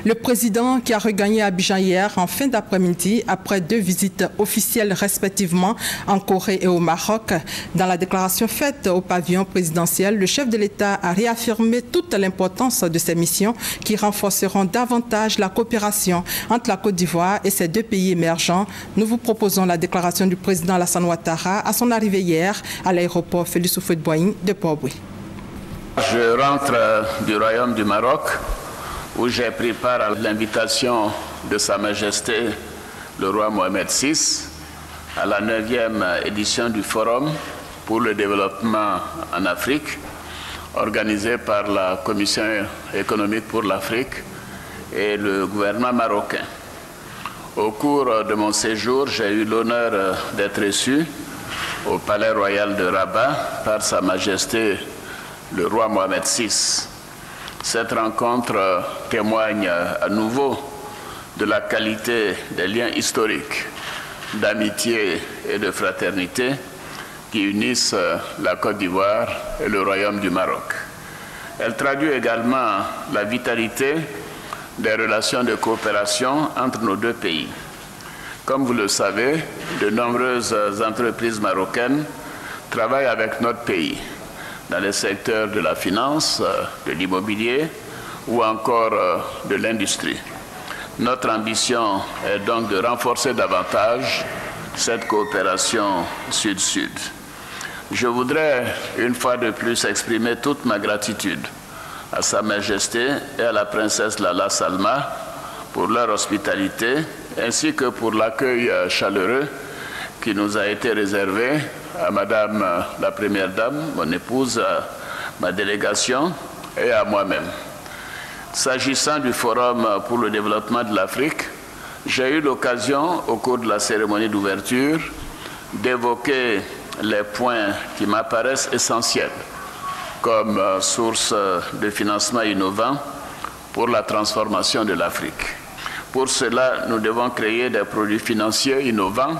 Le président qui a regagné Abidjan hier en fin d'après-midi après 2 visites officielles respectivement en Corée et au Maroc. Dans la déclaration faite au pavillon présidentiel, le chef de l'État a réaffirmé toute l'importance de ces missions qui renforceront davantage la coopération entre la Côte d'Ivoire et ces 2 pays émergents. Nous vous proposons la déclaration du président Alassane Ouattara à son arrivée hier à l'aéroport Félix Houphouët-Boigny de Port-Bouët. Je rentre du Royaume du Maroc où j'ai pris part à l'invitation de Sa Majesté le roi Mohamed VI à la 9e édition du Forum pour le développement en Afrique, organisé par la Commission économique pour l'Afrique et le gouvernement marocain. Au cours de mon séjour, j'ai eu l'honneur d'être reçu au Palais Royal de Rabat par Sa Majesté le roi Mohamed VI. Cette rencontre témoigne à nouveau de la qualité des liens historiques, d'amitié et de fraternité qui unissent la Côte d'Ivoire et le Royaume du Maroc. Elle traduit également la vitalité des relations de coopération entre nos 2 pays. Comme vous le savez, de nombreuses entreprises marocaines travaillent avec notre pays dans les secteurs de la finance, de l'immobilier ou encore de l'industrie. Notre ambition est donc de renforcer davantage cette coopération sud-sud. Je voudrais une fois de plus exprimer toute ma gratitude à Sa Majesté et à la princesse Lala Salma pour leur hospitalité ainsi que pour l'accueil chaleureux qui nous a été réservé à Madame la Première Dame, mon épouse, ma délégation et à moi-même. S'agissant du Forum pour le développement de l'Afrique, j'ai eu l'occasion, au cours de la cérémonie d'ouverture, d'évoquer les points qui m'apparaissent essentiels comme source de financement innovant pour la transformation de l'Afrique. Pour cela, nous devons créer des produits financiers innovants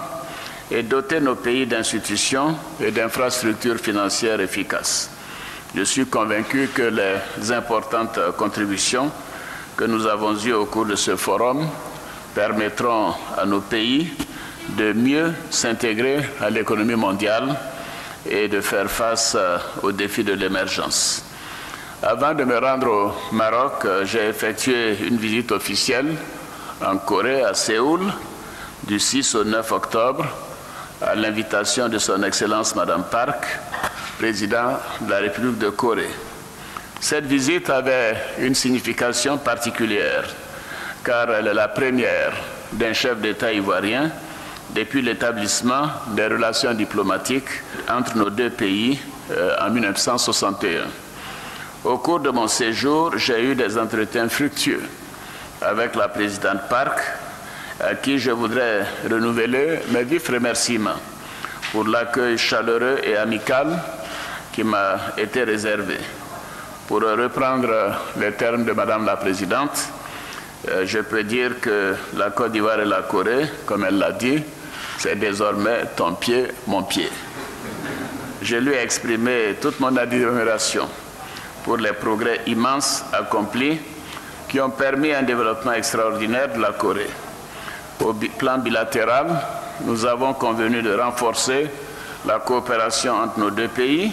et doter nos pays d'institutions et d'infrastructures financières efficaces. Je suis convaincu que les importantes contributions que nous avons eues au cours de ce forum permettront à nos pays de mieux s'intégrer à l'économie mondiale et de faire face aux défis de l'émergence. Avant de me rendre au Maroc, j'ai effectué une visite officielle en Corée, à Séoul, du 6 au 9 octobre, à l'invitation de son Excellence Madame Park, président de la République de Corée. Cette visite avait une signification particulière, car elle est la première d'un chef d'État ivoirien depuis l'établissement des relations diplomatiques entre nos 2 pays en 1961. Au cours de mon séjour, j'ai eu des entretiens fructueux avec la présidente Park, à qui je voudrais renouveler mes vifs remerciements pour l'accueil chaleureux et amical qui m'a été réservé. Pour reprendre les termes de Madame la Présidente, je peux dire que la Côte d'Ivoire et la Corée, comme elle l'a dit, c'est désormais ton pied, mon pied. Je lui ai exprimé toute mon admiration pour les progrès immenses accomplis qui ont permis un développement extraordinaire de la Corée. Au plan bilatéral, nous avons convenu de renforcer la coopération entre nos 2 pays,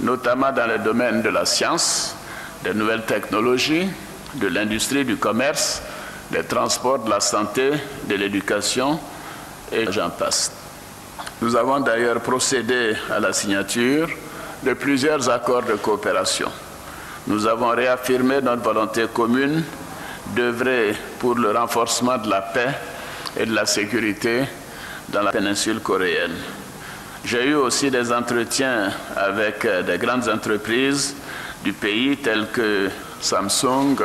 notamment dans le domaine de la science, des nouvelles technologies, de l'industrie, du commerce, des transports, de la santé, de l'éducation, et j'en passe. Nous avons d'ailleurs procédé à la signature de plusieurs accords de coopération. Nous avons réaffirmé notre volonté commune d'œuvrer pour le renforcement de la paix et de la sécurité dans la péninsule coréenne. J'ai eu aussi des entretiens avec des grandes entreprises du pays telles que Samsung,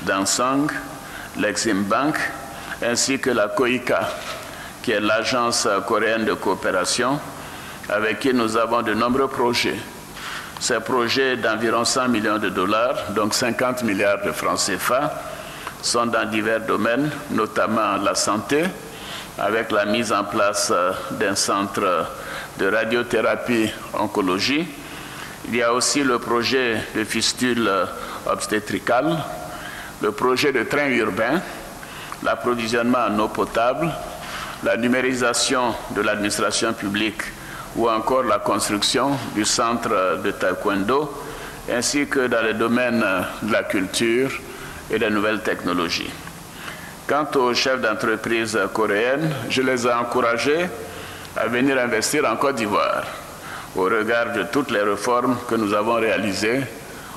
Dansung, l'Exim Bank, ainsi que la KOICA, qui est l'agence coréenne de coopération, avec qui nous avons de nombreux projets. Ces projets d'environ 100 millions de dollars, donc 50 milliards de francs CFA, sont dans divers domaines, notamment la santé, avec la mise en place d'un centre de radiothérapie oncologie. Il y a aussi le projet de fistule obstétricale le projet de train urbain, l'approvisionnement en eau potable, la numérisation de l'administration publique ou encore la construction du centre de taekwondo, ainsi que dans les domaines de la culture et des nouvelles technologies. Quant aux chefs d'entreprise coréennes, je les ai encouragés à venir investir en Côte d'Ivoire au regard de toutes les réformes que nous avons réalisées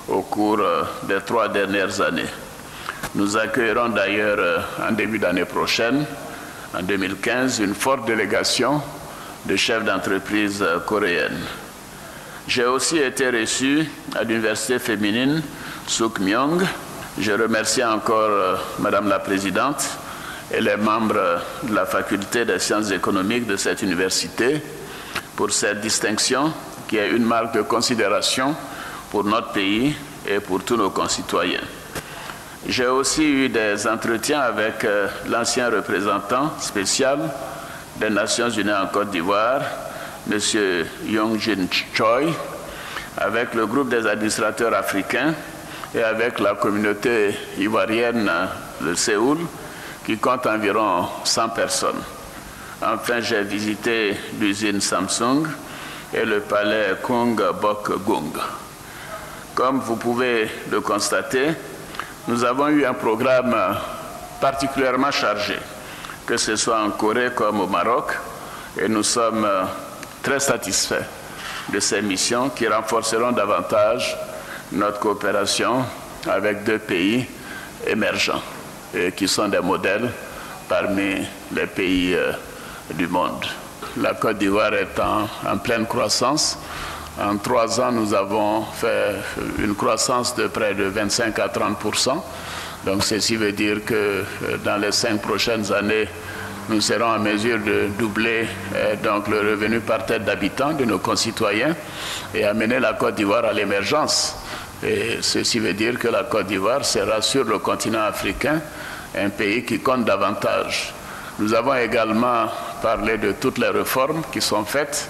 au cours des 3 dernières années. Nous accueillerons d'ailleurs en début d'année prochaine, en 2015, une forte délégation de chefs d'entreprise coréennes. J'ai aussi été reçu à l'université féminine Soukmyong. Je remercie encore Madame la Présidente et les membres de la Faculté des sciences économiques de cette université pour cette distinction qui est une marque de considération pour notre pays et pour tous nos concitoyens. J'ai aussi eu des entretiens avec l'ancien représentant spécial des Nations Unies en Côte d'Ivoire, M. Yongjin Choi, avec le groupe des administrateurs africains et avec la communauté ivoirienne de Séoul, qui compte environ 100 personnes. Enfin, j'ai visité l'usine Samsung et le palais Kung Bok Gung. Comme vous pouvez le constater, nous avons eu un programme particulièrement chargé, que ce soit en Corée comme au Maroc, et nous sommes très satisfaits de ces missions qui renforceront davantage notre coopération avec 2 pays émergents et qui sont des modèles parmi les pays du monde. La Côte d'Ivoire est en pleine croissance. En 3 ans, nous avons fait une croissance de près de 25 à 30%. Donc ceci veut dire que dans les 5 prochaines années, nous serons en mesure de doubler donc le revenu par tête d'habitant de nos concitoyens et amener la Côte d'Ivoire à l'émergence. Et ceci veut dire que la Côte d'Ivoire sera sur le continent africain un pays qui compte davantage. Nous avons également parlé de toutes les réformes qui sont faites,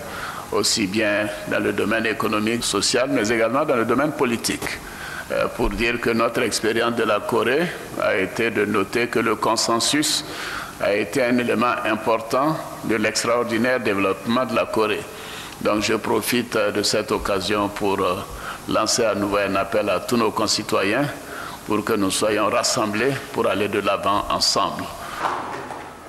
aussi bien dans le domaine économique, social, mais également dans le domaine politique, pour dire que notre expérience de la Corée a été de noter que le consensus a été un élément important de l'extraordinaire développement de la Corée. Donc je profite de cette occasion pour lancer à nouveau un appel à tous nos concitoyens pour que nous soyons rassemblés pour aller de l'avant ensemble.